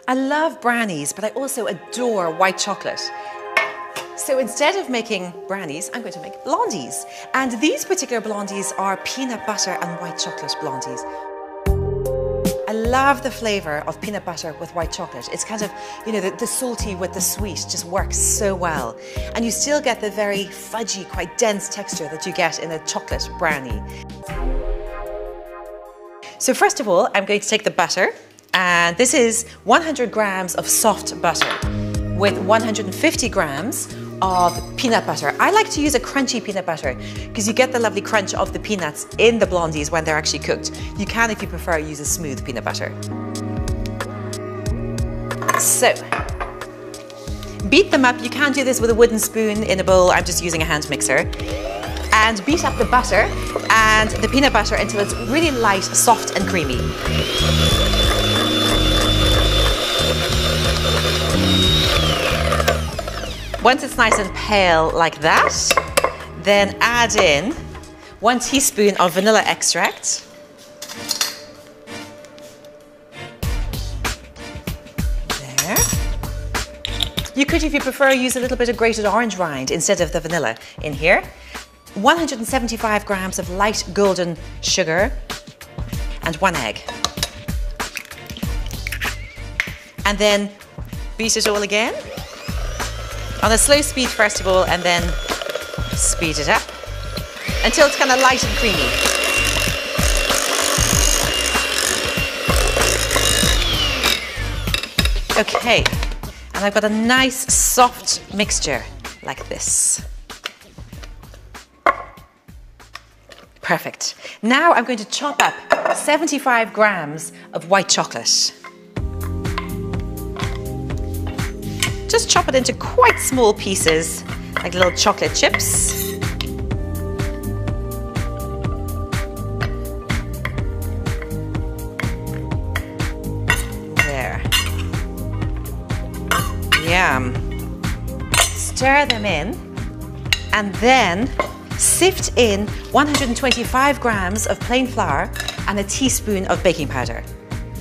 I love brownies, but I also adore white chocolate. So instead of making brownies, I'm going to make blondies. And these particular blondies are peanut butter and white chocolate blondies. I love the flavour of peanut butter with white chocolate. It's kind of, you know, the salty with the sweet just works so well. And you still get the very fudgy, quite dense texture that you get in a chocolate brownie. So first of all, I'm going to take the butter, and this is 100 grams of soft butter with 150 grams of peanut butter. I like to use a crunchy peanut butter because you get the lovely crunch of the peanuts in the blondies when they're actually cooked. You can, if you prefer, use a smooth peanut butter. So, beat them up. You can do this with a wooden spoon in a bowl. I'm just using a hand mixer. And beat up the butter and the peanut butter until it's really light, soft and creamy. Once it's nice and pale like that, then add in 1 teaspoon of vanilla extract. There. You could, if you prefer, use a little bit of grated orange rind instead of the vanilla in here. 175 grams of light golden sugar and 1 egg. And then beat it all again. On a slow speed first of all, and then speed it up until it's kind of light and creamy. Okay, and I've got a nice soft mixture like this. Perfect. Now I'm going to chop up 75 grams of white chocolate. Just chop it into quite small pieces, like little chocolate chips. There. Yum. Stir them in, and then sift in 125 grams of plain flour and a teaspoon of baking powder.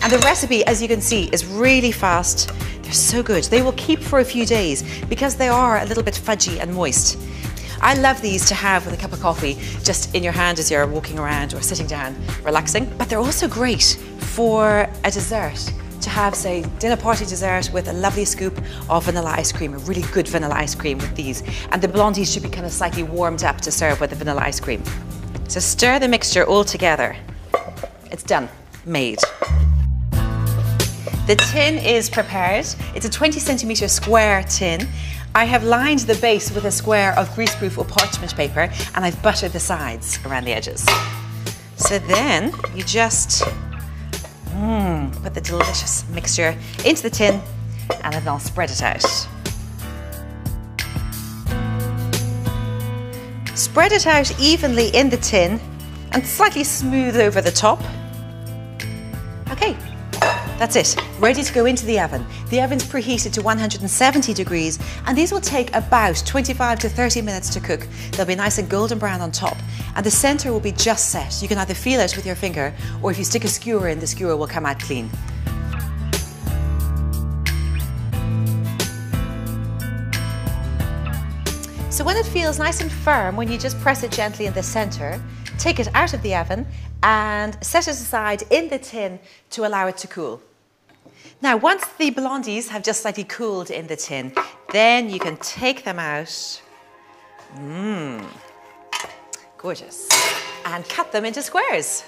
And the recipe, as you can see, is really fast. They're so good. They will keep for a few days because they are a little bit fudgy and moist. I love these to have with a cup of coffee just in your hand as you're walking around or sitting down relaxing. But they're also great for a dessert, to have, say, dinner party dessert with a lovely scoop of vanilla ice cream, a really good vanilla ice cream with these. And the blondies should be kind of slightly warmed up to serve with the vanilla ice cream. So stir the mixture all together. It's done, made. The tin is prepared. It's a 20 centimetre square tin. I have lined the base with a square of greaseproof or parchment paper, and I've buttered the sides around the edges. So then you just put the delicious mixture into the tin, and then I'll spread it out. Spread it out evenly in the tin and slightly smooth over the top. Okay. That's it, ready to go into the oven. The oven's preheated to 170 degrees, and these will take about 25 to 30 minutes to cook. They'll be nice and golden brown on top, and the center will be just set. You can either feel it with your finger, or if you stick a skewer in, the skewer will come out clean. So when it feels nice and firm, when you just press it gently in the center, take it out of the oven and set it aside in the tin to allow it to cool. Now, once the blondies have just slightly cooled in the tin, then you can take them out. Gorgeous. And cut them into squares.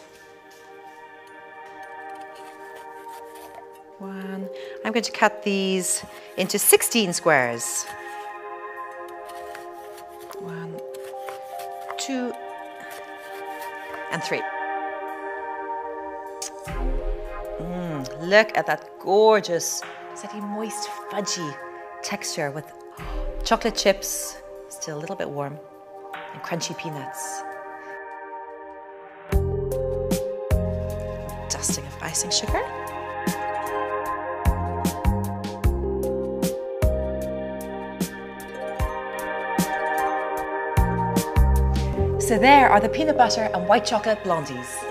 I'm going to cut these into 16 squares. 1, 2, and 3. Look at that gorgeous, slightly moist, fudgy texture with chocolate chips, still a little bit warm, and crunchy peanuts. Dusting of icing sugar. So there are the peanut butter and white chocolate blondies.